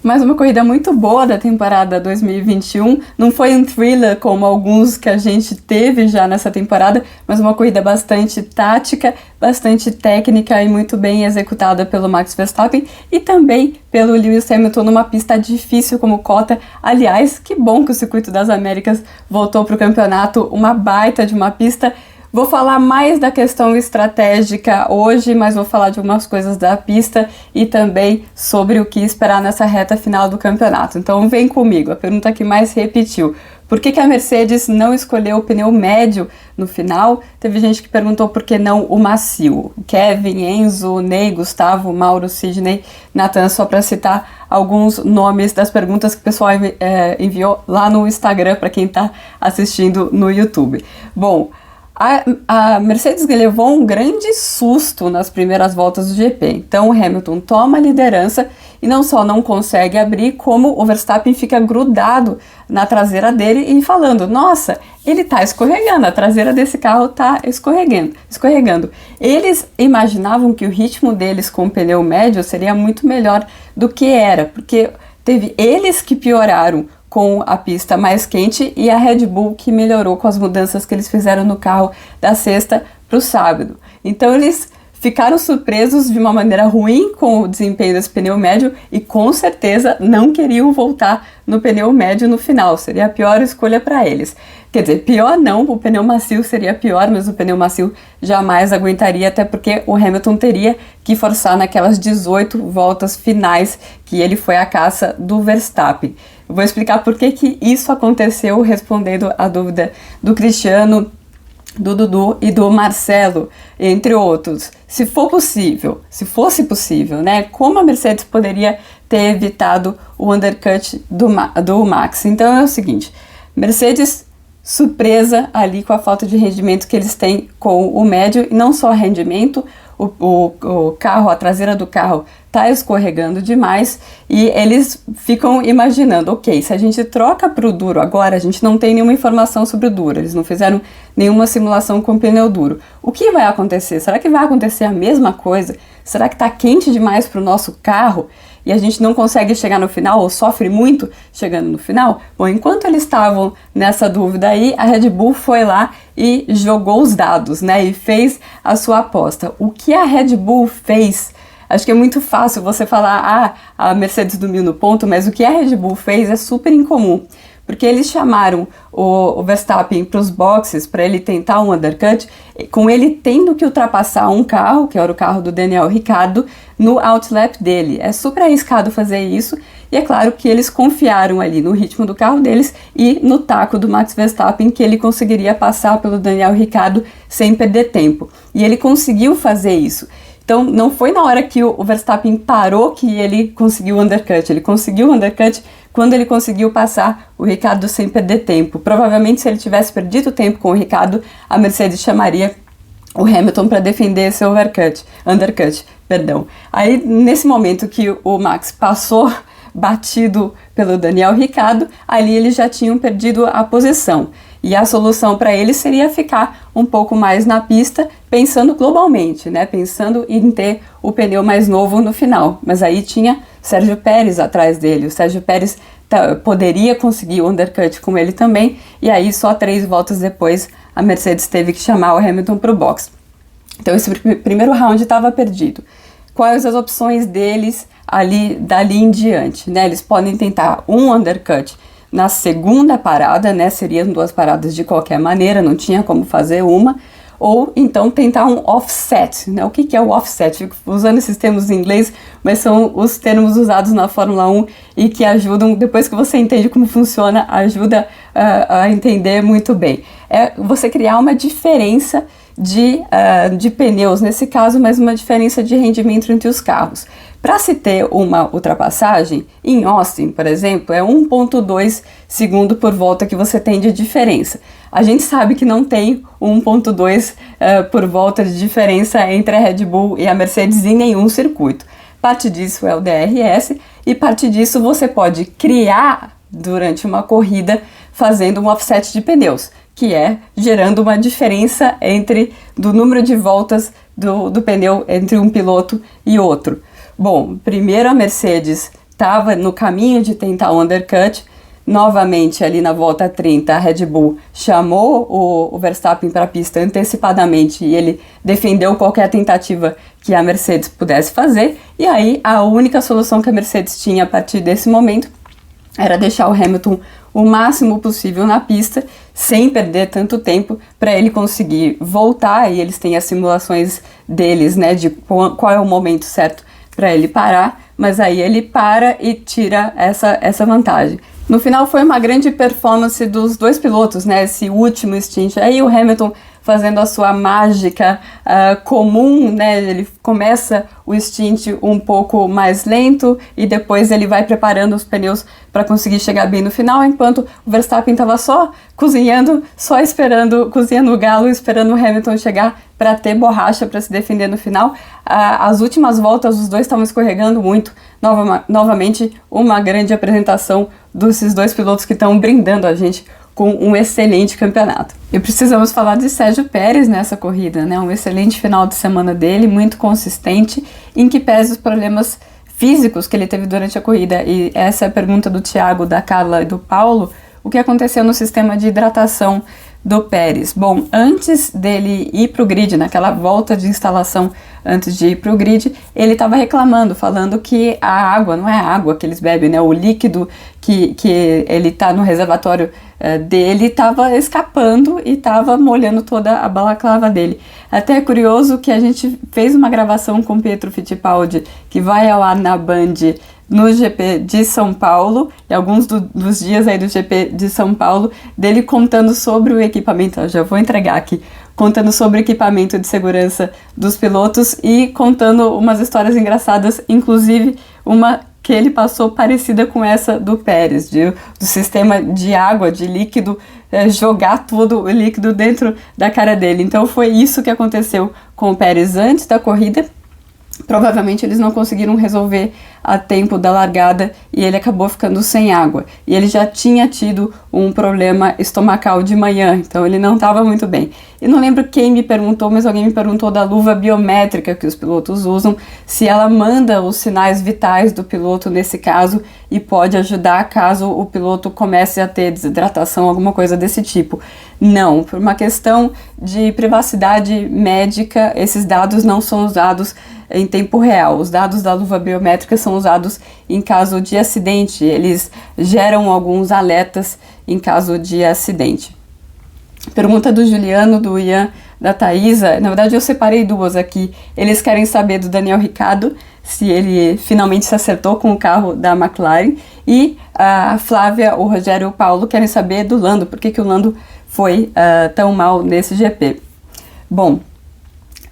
Mais uma corrida muito boa da temporada 2021. Não foi um thriller como alguns que a gente teve já nessa temporada, mas uma corrida bastante tática, bastante técnica e muito bem executada pelo Max Verstappen e também pelo Lewis Hamilton numa pista difícil como Cota. Aliás, que bom que o Circuito das Américas voltou para o campeonato, uma baita de uma pista. Vou falar mais da questão estratégica hoje, mas vou falar de algumas coisas da pista e também sobre o que esperar nessa reta final do campeonato. Então vem comigo, a pergunta que mais repetiu. Por que a Mercedes não escolheu o pneu médio no final? Teve gente que perguntou por que não o macio. Kevin, Enzo, Ney, Gustavo, Mauro, Sidney, Nathan, só para citar alguns nomes das perguntas que o pessoal enviou lá no Instagram para quem está assistindo no YouTube. Bom, a Mercedes levou um grande susto nas primeiras voltas do GP. Então o Hamilton toma a liderança e não só não consegue abrir, como o Verstappen fica grudado na traseira dele e falando, nossa, ele tá escorregando, a traseira desse carro tá escorregando. Eles imaginavam que o ritmo deles com o pneu médio seria muito melhor do que era, porque teve eles que pioraram com a pista mais quente e a Red Bull que melhorou com as mudanças que eles fizeram no carro da sexta para o sábado. Então eles ficaram surpresos de uma maneira ruim com o desempenho desse pneu médio e com certeza não queriam voltar no pneu médio no final, seria a pior escolha para eles. Quer dizer, pior não, o pneu macio seria pior, mas o pneu macio jamais aguentaria, até porque o Hamilton teria que forçar naquelas 18 voltas finais que ele foi à caça do Verstappen. Eu vou explicar por que isso aconteceu, respondendo a dúvida do Cristiano, do Dudu e do Marcelo, entre outros. Se fosse possível, né? Como a Mercedes poderia ter evitado o undercut do Max? Então é o seguinte, Mercedes surpresa ali com a falta de rendimento que eles têm com o médio, e não só rendimento, o carro, a traseira do carro está escorregando demais e eles ficam imaginando, ok, se a gente troca para o duro agora, a gente não tem nenhuma informação sobre o duro, eles não fizeram nenhuma simulação com pneu duro. O que vai acontecer? Será que vai acontecer a mesma coisa? Será que está quente demais para o nosso carro e a gente não consegue chegar no final ou sofre muito chegando no final? Bom, enquanto eles estavam nessa dúvida aí, a Red Bull foi lá e jogou os dados, né, e fez a sua aposta. O que a Red Bull fez? Acho que é muito fácil você falar, a Mercedes dormiu no ponto, mas o que a Red Bull fez é super incomum, porque eles chamaram o Verstappen para os boxes para ele tentar um undercut, com ele tendo que ultrapassar um carro, que era o carro do Daniel Ricciardo, no outlap dele. É super arriscado fazer isso, e é claro que eles confiaram ali no ritmo do carro deles e no taco do Max Verstappen, que ele conseguiria passar pelo Daniel Ricciardo sem perder tempo. E ele conseguiu fazer isso. Então, não foi na hora que o Verstappen parou que ele conseguiu o undercut. Ele conseguiu o undercut quando ele conseguiu passar o Ricciardo sem perder tempo. Provavelmente, se ele tivesse perdido tempo com o Ricciardo, a Mercedes chamaria o Hamilton para defender seu undercut. Aí, nesse momento que o Max passou batido pelo Daniel Ricciardo, ali eles já tinham perdido a posição. E a solução para ele seria ficar um pouco mais na pista, pensando globalmente, né? Pensando em ter o pneu mais novo no final. Mas aí tinha Sérgio Pérez atrás dele. O Sérgio Pérez poderia conseguir o undercut com ele também. E aí, só 3 voltas depois, a Mercedes teve que chamar o Hamilton para o box. Então, esse primeiro round estava perdido. Quais as opções deles dali em diante, né? Eles podem tentar um undercut na segunda parada, né, seriam 2 paradas de qualquer maneira, não tinha como fazer uma, ou então tentar um offset, né? O que é o offset? Fico usando esses termos em inglês, mas são os termos usados na Fórmula 1 e que ajudam, depois que você entende como funciona, ajuda a entender muito bem. É você criar uma diferença de pneus nesse caso, mas uma diferença de rendimento entre os carros. Para se ter uma ultrapassagem, em Austin, por exemplo, é 1,2 segundo por volta que você tem de diferença. A gente sabe que não tem 1,2 por volta de diferença entre a Red Bull e a Mercedes em nenhum circuito. Parte disso é o DRS e parte disso você pode criar durante uma corrida fazendo um offset de pneus, que é gerando uma diferença do número de voltas do pneu entre um piloto e outro. Bom, primeiro a Mercedes estava no caminho de tentar o undercut. Novamente, ali na volta 30, a Red Bull chamou o Verstappen para a pista antecipadamente e ele defendeu qualquer tentativa que a Mercedes pudesse fazer. E aí, a única solução que a Mercedes tinha a partir desse momento era deixar o Hamilton o máximo possível na pista, sem perder tanto tempo, para ele conseguir voltar. E eles têm as simulações deles, né, de qual é o momento certo para ele parar, mas aí ele para e tira essa vantagem. No final foi uma grande performance dos dois pilotos, né? Esse último stint. Aí o Hamilton fazendo a sua mágica comum, né? Ele começa o stint um pouco mais lento e depois ele vai preparando os pneus para conseguir chegar bem no final, enquanto o Verstappen estava só cozinhando, cozinhando o galo, esperando o Hamilton chegar para ter borracha para se defender no final. As últimas voltas os dois estavam escorregando muito. Novamente, uma grande apresentação desses dois pilotos que estão brindando a gente com um excelente campeonato. E precisamos falar de Sérgio Pérez nessa corrida, né? Um excelente final de semana dele, muito consistente, em que pese os problemas físicos que ele teve durante a corrida. E essa é a pergunta do Thiago, da Carla e do Paulo: o que aconteceu no sistema de hidratação do Pérez? Bom, antes dele ir para o grid, naquela volta de instalação antes de ir para o grid, ele estava reclamando, falando que a água, não é a água que eles bebem, né, o líquido que ele está no reservatório dele estava escapando e estava molhando toda a balaclava dele. Até é curioso que a gente fez uma gravação com Pietro Fittipaldi, que vai ao ar na Band no GP de São Paulo, e alguns dos dias aí do GP de São Paulo, dele contando sobre o equipamento. Eu já vou entregar aqui, contando sobre o equipamento de segurança dos pilotos e contando umas histórias engraçadas, inclusive uma que ele passou parecida com essa do Pérez, do sistema de água, de líquido, jogar todo o líquido dentro da cara dele. Então foi isso que aconteceu com o Pérez antes da corrida. Provavelmente eles não conseguiram resolver a tempo da largada e ele acabou ficando sem água. E ele já tinha tido um problema estomacal de manhã, então ele não estava muito bem. E não lembro quem me perguntou, mas alguém me perguntou da luva biométrica que os pilotos usam, se ela manda os sinais vitais do piloto nesse caso e pode ajudar caso o piloto comece a ter desidratação, alguma coisa desse tipo. Não, por uma questão de privacidade médica, esses dados não são usados em tempo real. Os dados da luva biométrica são usados em caso de acidente, eles geram alguns alertas em caso de acidente. Pergunta do Juliano, do Ian, da Thaisa. Na verdade eu separei duas aqui. Eles querem saber do Daniel Ricciardo, se ele finalmente se acertou com o carro da McLaren, e a Flávia, o Rogério e o Paulo querem saber do Lando, por que o Lando foi tão mal nesse GP. Bom,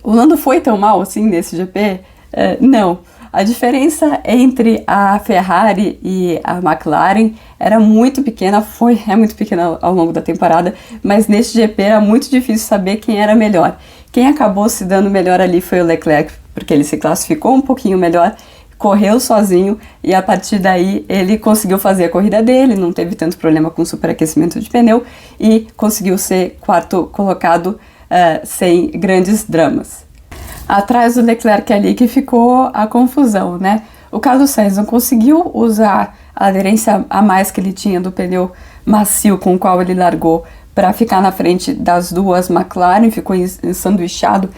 o Lando foi tão mal assim nesse GP? Não. A diferença entre a Ferrari e a McLaren era muito pequena, é muito pequena ao longo da temporada, mas nesse GP era muito difícil saber quem era melhor. Quem acabou se dando melhor ali foi o Leclerc, porque ele se classificou um pouquinho melhor, correu sozinho e a partir daí ele conseguiu fazer a corrida dele, não teve tanto problema com superaquecimento de pneu e conseguiu ser quarto colocado sem grandes dramas. Atrás do Leclerc ali que ficou a confusão, né? O Carlos Sainz não conseguiu usar a aderência a mais que ele tinha do pneu macio com o qual ele largou para ficar na frente das duas McLaren, ficou ensanduichado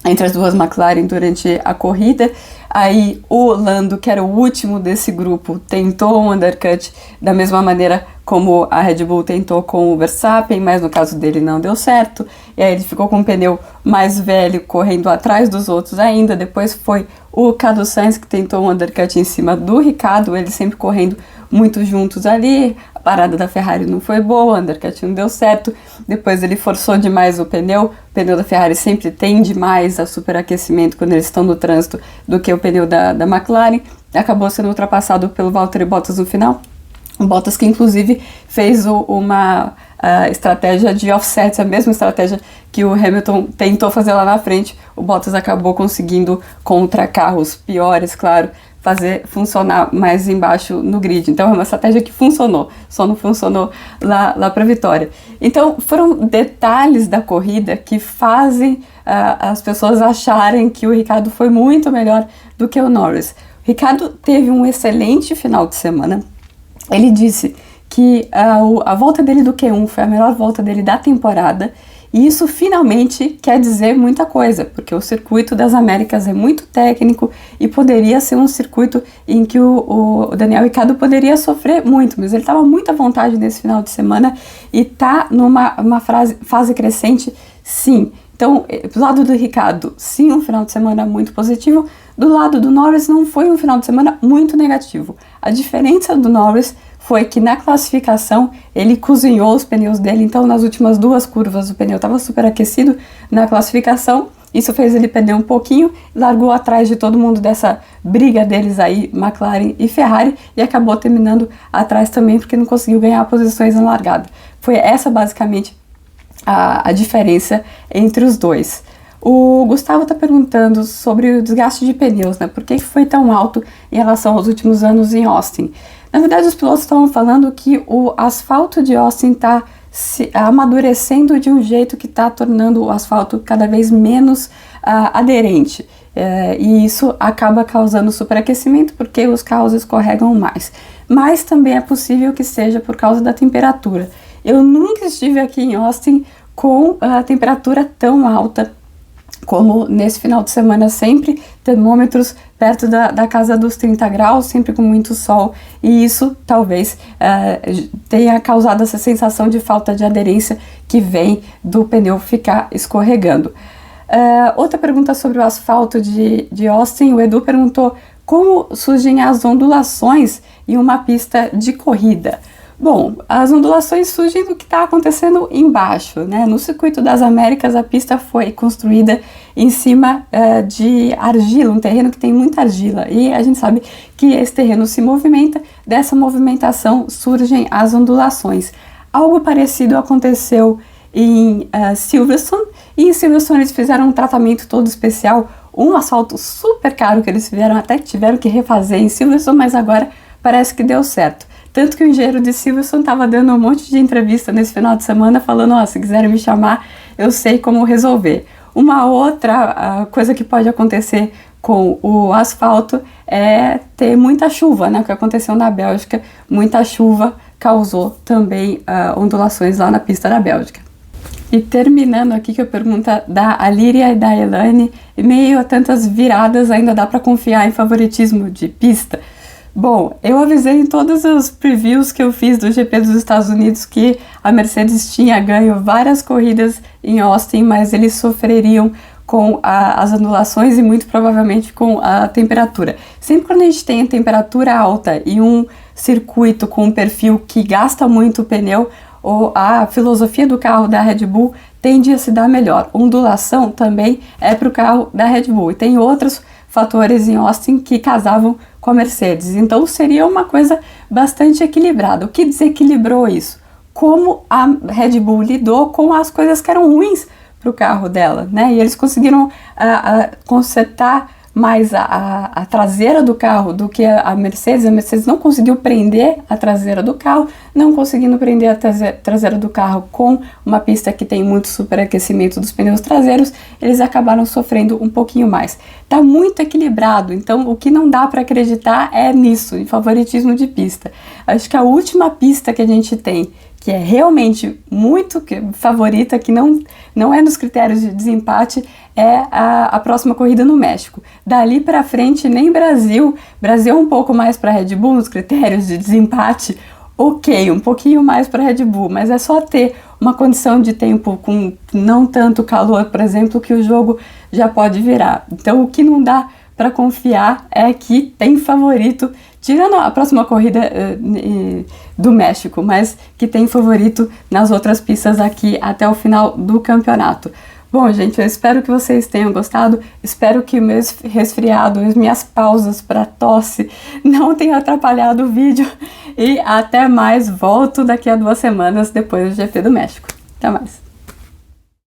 entre as duas McLaren durante a corrida. Aí o Lando, que era o último desse grupo, tentou um undercut da mesma maneira como a Red Bull tentou com o Verstappen, mas no caso dele não deu certo. E aí ele ficou com um pneu mais velho, correndo atrás dos outros ainda. Depois foi o Carlos Sainz que tentou um undercut em cima do Ricciardo, eles sempre correndo muito juntos ali. A parada da Ferrari não foi boa, o undercut não deu certo. Depois ele forçou demais o pneu da Ferrari sempre tende mais a superaquecimento quando eles estão no trânsito do que o pneu da McLaren. Acabou sendo ultrapassado pelo Valtteri Bottas no final. O Bottas que inclusive fez uma estratégia de offset, a mesma estratégia que o Hamilton tentou fazer lá na frente. O Bottas acabou conseguindo, contra carros piores, claro, fazer funcionar mais embaixo no grid. Então é uma estratégia que funcionou, só não funcionou lá para a vitória. Então foram detalhes da corrida que fazem as pessoas acharem que o Ricciardo foi muito melhor do que o Norris. Ricardo teve um excelente final de semana. Ele disse que a volta dele do Q1 foi a melhor volta dele da temporada, e isso finalmente quer dizer muita coisa, porque o circuito das Américas é muito técnico e poderia ser um circuito em que o Daniel Ricciardo poderia sofrer muito, mas ele estava muito à vontade nesse final de semana e está numa fase crescente, sim. Então, do lado do Ricciardo, sim, um final de semana muito positivo. Do lado do Norris, não foi um final de semana muito negativo. A diferença do Norris foi que na classificação ele cozinhou os pneus dele, então nas últimas 2 curvas o pneu estava superaquecido na classificação, isso fez ele perder um pouquinho, largou atrás de todo mundo dessa briga deles aí, McLaren e Ferrari, e acabou terminando atrás também porque não conseguiu ganhar posições na largada. Foi essa basicamente a diferença entre os dois. O Gustavo está perguntando sobre o desgaste de pneus, né? Por que foi tão alto em relação aos últimos anos em Austin? Na verdade, os pilotos estavam falando que o asfalto de Austin está se amadurecendo de um jeito que está tornando o asfalto cada vez menos aderente. E isso acaba causando superaquecimento porque os carros escorregam mais. Mas também é possível que seja por causa da temperatura. Eu nunca estive aqui em Austin com a temperatura tão alta como nesse final de semana, sempre termômetros perto da casa dos 30 graus, sempre com muito sol, e isso talvez tenha causado essa sensação de falta de aderência que vem do pneu ficar escorregando. Outra pergunta sobre o asfalto de Austin, o Edu perguntou como surgem as ondulações em uma pista de corrida. Bom, as ondulações surgem do que está acontecendo embaixo, né? No Circuito das Américas, a pista foi construída em cima de argila, um terreno que tem muita argila, e a gente sabe que esse terreno se movimenta, dessa movimentação surgem as ondulações. Algo parecido aconteceu em Silverstone, e em Silverstone eles fizeram um tratamento todo especial, um asfalto super caro que eles fizeram, até que tiveram que refazer em Silverstone, mas agora parece que deu certo. Tanto que o engenheiro de Silverstone estava dando um monte de entrevista nesse final de semana, falando, se quiserem me chamar, eu sei como resolver. Uma outra coisa que pode acontecer com o asfalto é ter muita chuva, né? O que aconteceu na Bélgica, muita chuva causou também ondulações lá na pista da Bélgica. E terminando aqui com a pergunta da Alíria e da Elaine, em meio a tantas viradas, ainda dá para confiar em favoritismo de pista? Bom, eu avisei em todos os previews que eu fiz do GP dos Estados Unidos que a Mercedes tinha ganho várias corridas em Austin, mas eles sofreriam com as anulações e muito provavelmente com a temperatura. Sempre quando a gente tem a temperatura alta e um circuito com um perfil que gasta muito o pneu, a filosofia do carro da Red Bull tende a se dar melhor. Ondulação também é para o carro da Red Bull e tem outros fatores em Austin que casavam com a Mercedes, então seria uma coisa bastante equilibrada. O que desequilibrou isso? Como a Red Bull lidou com as coisas que eram ruins para o carro dela, né? E eles conseguiram consertar mais a traseira do carro do que a Mercedes não conseguiu prender a traseira do carro, não conseguindo prender a traseira do carro com uma pista que tem muito superaquecimento dos pneus traseiros, eles acabaram sofrendo um pouquinho mais. Tá muito equilibrado, então o que não dá para acreditar é nisso, em favoritismo de pista. Acho que a última pista que a gente tem que é realmente muito favorita, que não é nos critérios de desempate, é a próxima corrida no México. Dali para frente, nem Brasil é um pouco mais para Red Bull nos critérios de desempate, ok, um pouquinho mais para Red Bull, mas é só ter uma condição de tempo com não tanto calor, por exemplo, que o jogo já pode virar. Então, o que não dá para confiar é que tem favorito, tirando a próxima corrida do México, mas que tem favorito nas outras pistas aqui até o final do campeonato. Bom, gente, eu espero que vocês tenham gostado, espero que o meu resfriado, as minhas pausas para tosse não tenham atrapalhado o vídeo e até mais, volto daqui a 2 semanas depois do GP do México. Até mais!